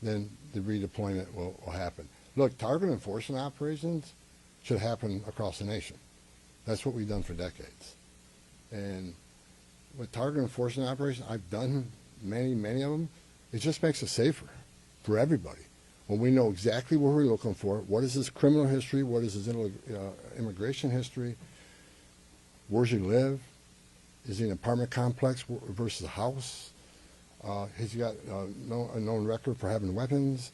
then the redeployment will happen. Look, target enforcement operations should happen across the nation. That's what we've done for decades. And with target enforcement operations, I've done many of them. It just makes it safer for everybody. When we know exactly what we're looking for, what is his criminal history, what is his immigration history, where's he live, is he in an apartment complex versus a house, has he got a known record for having weapons,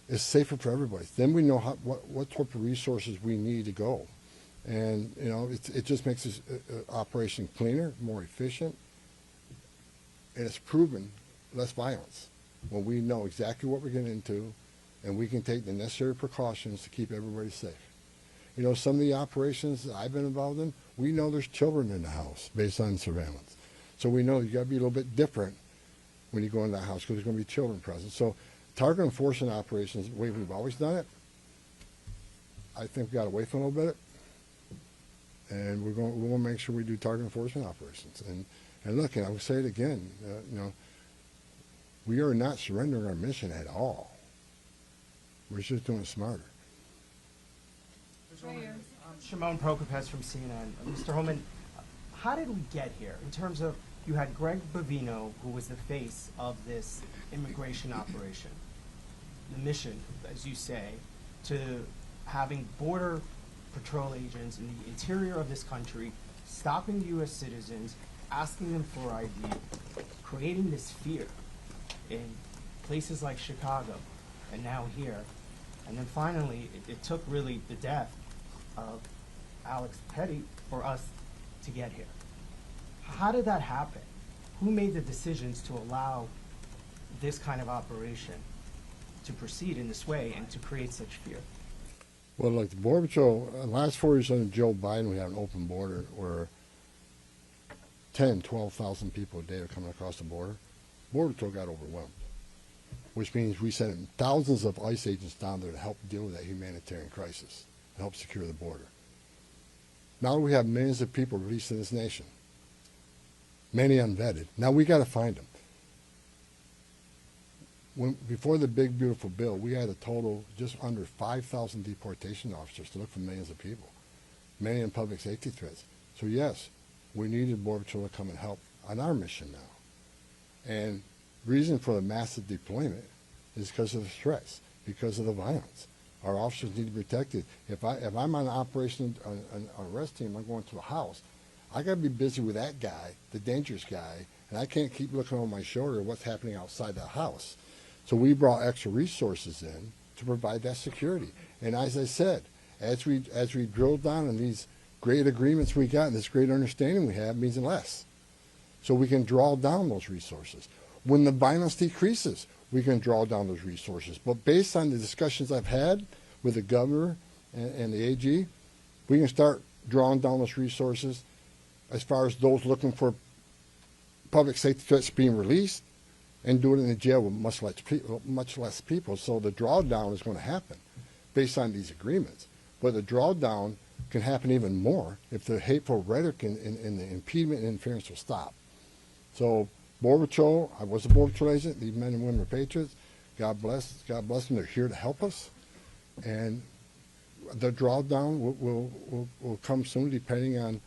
it's safer for everybody. Then we know what type of resources we need to go. And, you know, it just makes this operation cleaner, more efficient, and it's proven less violence when we know exactly what we're getting into and we can take the necessary precautions to keep everybody safe. You know, some of the operations that I've been involved in, we know there's children in the house based on surveillance. So we know you got to be a little bit different when you go in that house because there's going to be children present. So target enforcement operations, the way we've always done it, I think we got away from a little bit. And we're going to make sure we do target enforcement operations. And look, and I will say it again, you know, we are not surrendering our mission at all. We're just doing it smarter. Shimon Prokopez from CNN. Mr. Homan, how did we get here in terms of, you had Greg Bavino, who was the face of this immigration operation, the mission, as you say, to having border patrol agents in the interior of this country, stopping U.S. citizens, asking them for ID, creating this fear in places like Chicago and now here. And then finally, it took really the death of Alex Petty for us to get here. How did that happen? Who made the decisions to allow this kind of operation to proceed in this way and to create such fear? Well, look, the Border Patrol, in the last 4 years under Joe Biden, we had an open border where 10, 12,000 people a day are coming across the border. Border Patrol got overwhelmed, which means we sent thousands of ICE agents down there to help deal with that humanitarian crisis, to help secure the border. Now we have millions of people released in this nation, many unvetted. Now we got to find them. Before the big, beautiful bill, we had a total just under 5,000 deportation officers to look for millions of people, many in public safety threats. So yes, we needed Border Patrol to come and help on our mission now. And reason for the massive deployment is because of the threats, because of the violence. Our officers need to be protected. If I'm on an operation, an arrest team, I'm going to a house, I got to be busy with that guy, the dangerous guy, and I can't keep looking over my shoulder at what's happening outside the house. So we brought extra resources in to provide that security. And as I said, as we drill down on these great agreements we got and this great understanding we have means less. So we can draw down those resources. When the violence decreases, we can draw down those resources. But based on the discussions I've had with the governor and the AG, we can start drawing down those resources as far as those looking for public safety threats being released, and do it in the jail with much less people. So the drawdown is going to happen based on these agreements. But the drawdown can happen even more if the hateful rhetoric and the impediment and interference will stop. So Border Patrol, I was a Border Patrol agent. These men and women are patriots. God bless them. They're here to help us. And the drawdown will come soon, depending on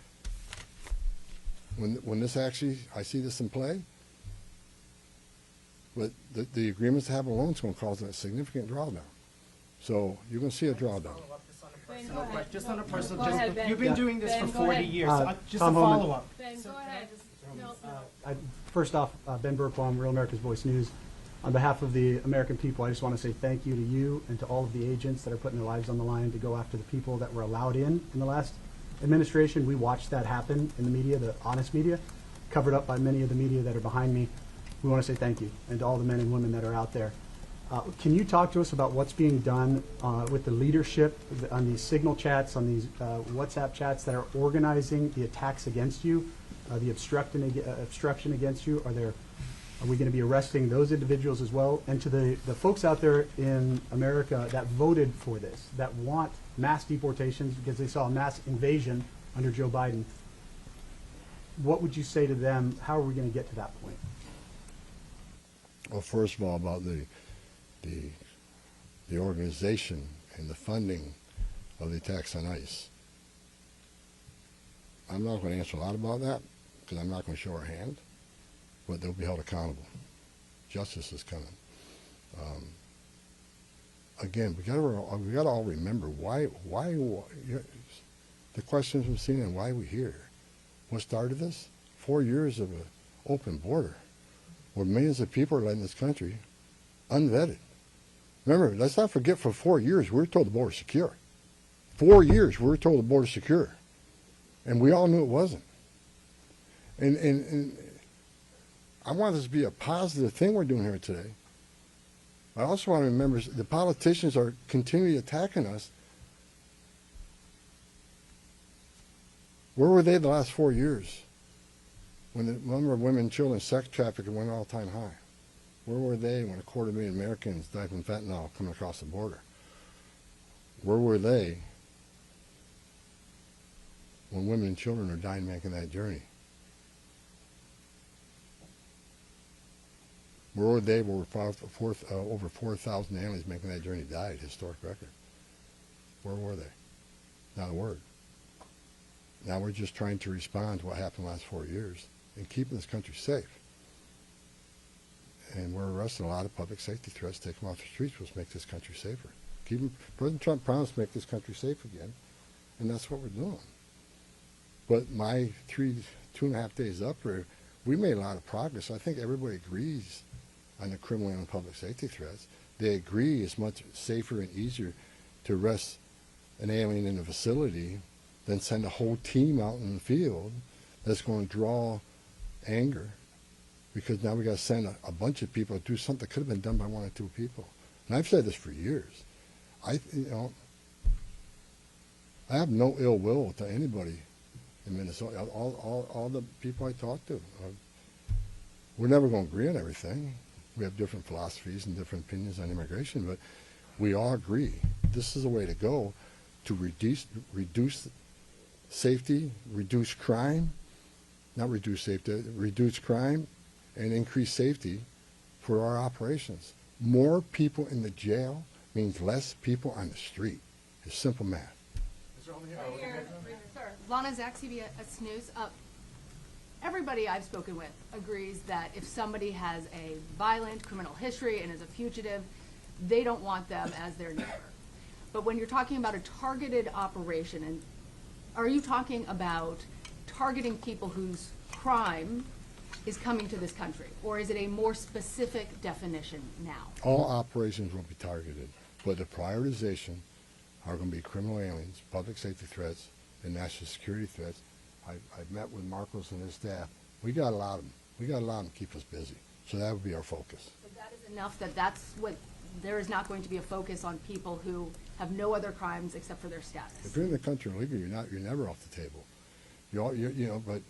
when this actually, I see this in play. But the agreements to have alone is going to cause a significant drawdown. So you're going to see a drawdown. Just on a personal, you've been doing this for 40 years. Just Tom a Homan. follow-up. Ben, go ahead. First off, Ben Burkbaum, Real America's Voice News. On behalf of the American people, I just want to say thank you to you and to all of the agents that are putting their lives on the line to go after the people that were allowed in the last administration. We watched that happen in the media, the honest media, covered up by many of the media that are behind me. We want to say thank you, and to all the men and women that are out there. Can you talk to us about what's being done with the leadership on these signal chats, on these WhatsApp chats that are organizing the attacks against you, the obstruction against you? Are we going to be arresting those individuals as well? And to the folks out there in America that voted for this, that want mass deportations because they saw a mass invasion under Joe Biden, what would you say to them? How are we going to get to that point? Well, first of all, about the the organization and the funding of the attacks on ICE. I'm not going to answer a lot about that because I'm not going to show our hand, but they'll be held accountable. Justice is coming. Again, we got to all remember why the questions from CNN, why are we here? What started this? 4 years of an open border where millions of people are letting this country unvetted. Remember, let's not forget, for 4 years we were told the border is secure. 4 years we were told the border is secure. And we all knew it wasn't. And I want this to be a positive thing we're doing here today. I also want to remember the politicians are continually attacking us. Where were they the last 4 years when the number of women and children sex trafficking went all-time high? Where were they when 250,000 Americans died from fentanyl coming across the border? Where were they when women and children are dying making that journey? Where were they where over 4,000 aliens making that journey died? Historic record. Where were they? Not a word. Now we're just trying to respond to what happened the last 4 years and keeping this country safe. And we're arresting a lot of public safety threats, take them off the streets, which make this country safer. President Trump promised to make this country safe again, and that's what we're doing. But my 2.5 days up here, we made a lot of progress. I think everybody agrees on the criminal and public safety threats. They agree it's much safer and easier to arrest an alien in a facility than send a whole team out in the field that's going to draw anger, because now we got to send a bunch of people to do something that could have been done by 1 or 2 people. And I've said this for years. I have no ill will to anybody in Minnesota. All the people I talk to, we're never going to agree on everything. We have different philosophies and different opinions on immigration, but we all agree this is a way to go to reduce safety, reduce crime, not reduce safety, reduce crime and increase safety for our operations. More people in the jail means less people on the street. It's simple math. Right here, sir. Lana Zach, CBS News. Everybody I've spoken with agrees that if somebody has a violent criminal history and is a fugitive, they don't want them as their neighbor. But when you're talking about a targeted operation, and are you talking about targeting people whose crime is coming to this country, or is it a more specific definition now? All operations will be targeted, but the prioritization are going to be criminal aliens, public safety threats, and national security threats. I've met with Marcos and his staff. We got a lot of them. We got a lot of them to keep us busy. So that would be our focus. So that is enough that's what, there is not going to be a focus on people who have no other crimes except for their status. If you're in the country illegally, you're never off the table. But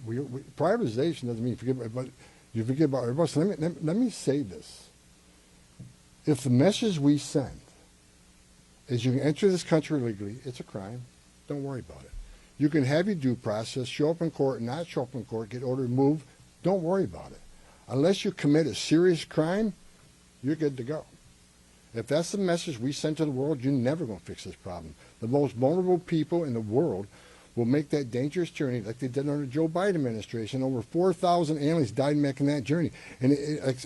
prioritization doesn't mean but you forget about everybody. So let me say this. If the message we send is you can enter this country illegally, it's a crime, don't worry about it. You can have your due process, show up in court, not show up in court, get ordered removed, don't worry about it. Unless you commit a serious crime, you're good to go. If that's the message we send to the world, you're never going to fix this problem. The most vulnerable people in the world will make that dangerous journey like they did under the Joe Biden administration. Over 4,000 aliens died making that journey. And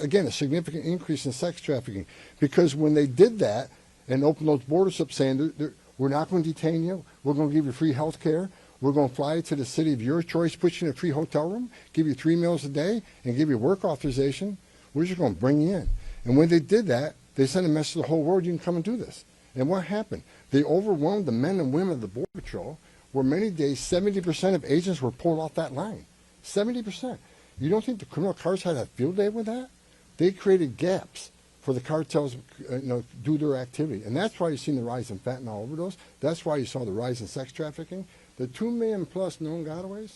again, a significant increase in sex trafficking. Because when they did that and opened those borders up saying, we're not going to detain you, we're going to give you free health care, we're going to fly you to the city of your choice, put you in a free hotel room, give you 3 meals a day, and give you work authorization, we're just going to bring you in. And when they did that, they sent a message to the whole world, you can come and do this. And what happened? They overwhelmed the men and women of the Border Patrol, where many days 70% of agents were pulled off that line. 70%. You don't think the criminal cartels had a field day with that? They created gaps for the cartels do their activity. And that's why you've seen the rise in fentanyl overdose. That's why you saw the rise in sex trafficking. The 2 million plus known gotaways,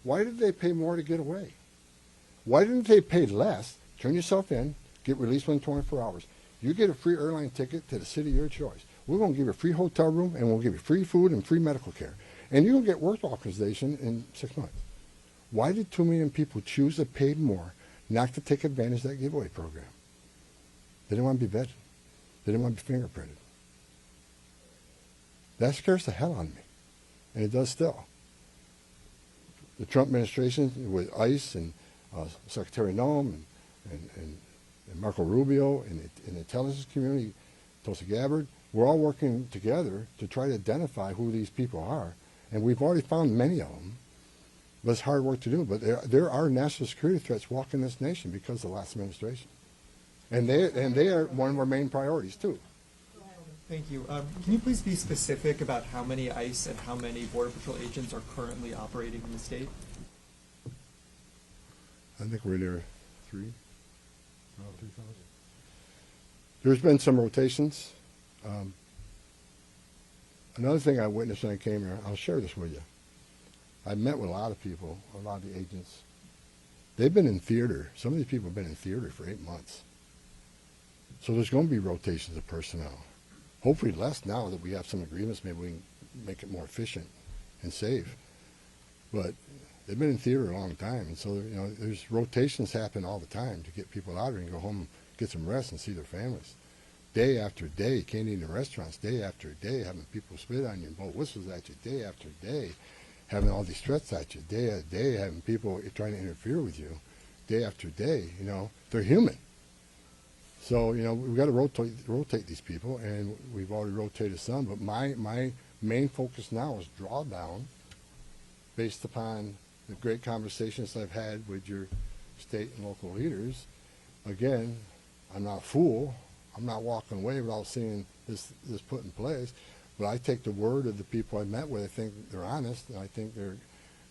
why did they pay more to get away? Why didn't they pay less, turn yourself in, get released within 24 hours? You get a free airline ticket to the city of your choice. We're going to give you a free hotel room, and we'll give you free food and free medical care. And you're going to get work authorization in 6 months. Why did 2 million people choose to pay more not to take advantage of that giveaway program? They didn't want to be vetted. They didn't want to be fingerprinted. That scares the hell out of me, and it does still. The Trump administration with ICE and Secretary Noem and Marco Rubio and the intelligence community, Tulsi Gabbard, we're all working together to try to identify who these people are. And we've already found many of them, but it's hard work to do. But there are national security threats walking this nation because of the last administration. And they are one of our main priorities, too. Thank you. Can you please be specific about how many ICE and how many Border Patrol agents are currently operating in the state? I think we're near 3,000. There's been some rotations. Another thing I witnessed when I came here, I'll share this with you. I met with a lot of people, a lot of the agents. They've been in theater. Some of these people have been in theater for 8 months. So there's going to be rotations of personnel. Hopefully less now that we have some agreements. Maybe we can make it more efficient and safe. But they've been in theater a long time, and so there's rotations happen all the time to get people out here and go home, get some rest, and see their families. Day after day, can't eat in restaurants. Day after day, having people spit on you and blow whistles at you. Day after day, having all these threats at you. Day after day, having people trying to interfere with you. Day after day, they're human. So we've got to rotate these people, and we've already rotated some. But my main focus now is drawdown, based upon the great conversations I've had with your state and local leaders. Again, I'm not a fool. I'm not walking away without seeing this put in place. But I take the word of the people I met with. I think they're honest, and I think they're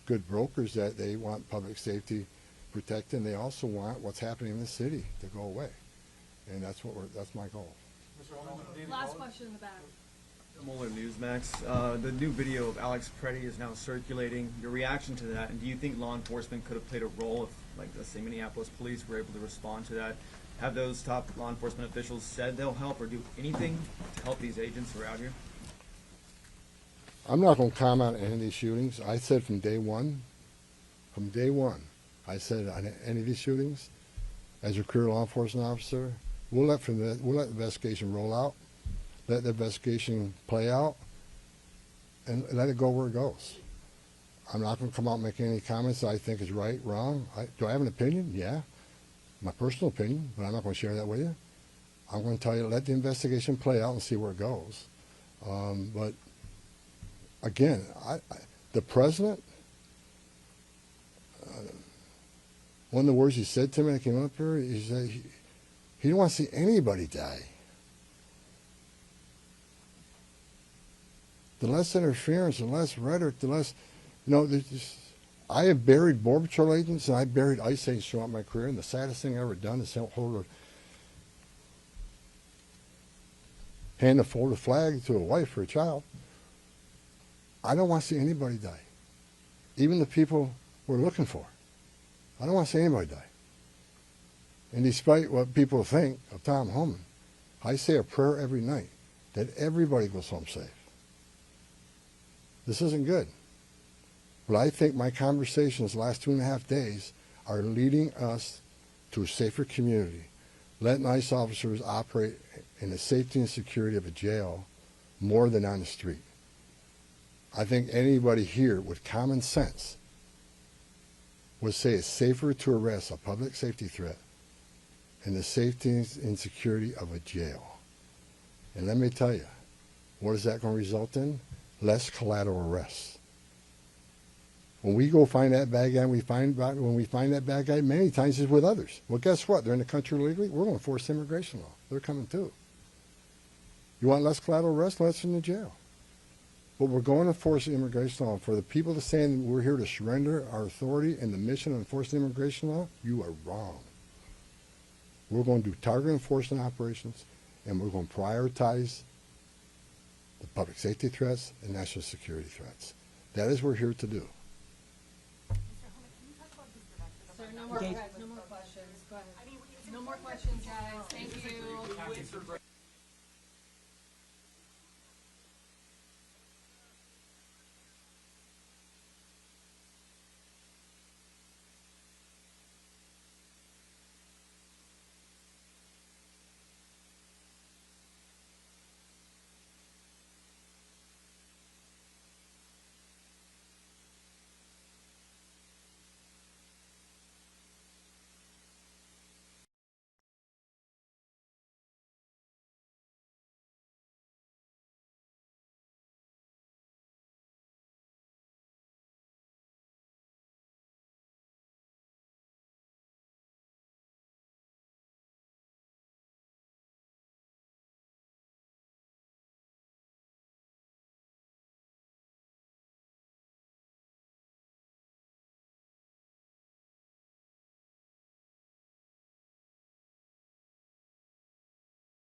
good brokers, that they want public safety protected, and they also want what's happening in the city to go away. And that's my goal. Last question in the back. Mueller Newsmax. The new video of Alex Preddy is now circulating. Your reaction to that, and do you think law enforcement could have played a role if, like, let's say Minneapolis police were able to respond to that? Have those top law enforcement officials said they'll help or do anything to help these agents who are out here? I'm not going to comment on any of these shootings. I said from day one, I said on any of these shootings, as a career law enforcement officer, we'll let the investigation roll out, let the investigation play out, and let it go where it goes. I'm not going to come out and make any comments that I think is right, wrong. Do I have an opinion? Yeah, my personal opinion, but I'm not going to share that with you. I'm going to tell you, let the investigation play out and see where it goes. But again, the president, one of the words he said to me when I came up here, he said he didn't want to see anybody die. The less interference, the less rhetoric, the less, I have buried Border Patrol agents and I buried ICE agents throughout my career, and the saddest thing I've ever done is hand a folded flag to a wife or a child. I don't want to see anybody die, even the people we're looking for. I don't want to see anybody die. And despite what people think of Tom Homan, I say a prayer every night that everybody goes home safe. This isn't good. But I think my conversations the last 2.5 days are leading us to a safer community, letting ICE officers operate in the safety and security of a jail more than on the street. I think anybody here with common sense would say it's safer to arrest a public safety threat in the safety and security of a jail. And let me tell you, what is that going to result in? Less collateral arrests. When we go find that bad guy, when we find that bad guy, many times it's with others. Well, guess what? They're in the country illegally. We're going to enforce immigration law. They're coming too. You want less collateral arrest? Let's in the jail. But we're going to enforce immigration law. For the people that saying we're here to surrender our authority and the mission of enforcing immigration law, you are wrong. We're going to do target enforcement operations, and we're going to prioritize the public safety threats and national security threats. That is what we're here to do. Sir, no more questions. Go ahead. No more questions, guys. Thank you.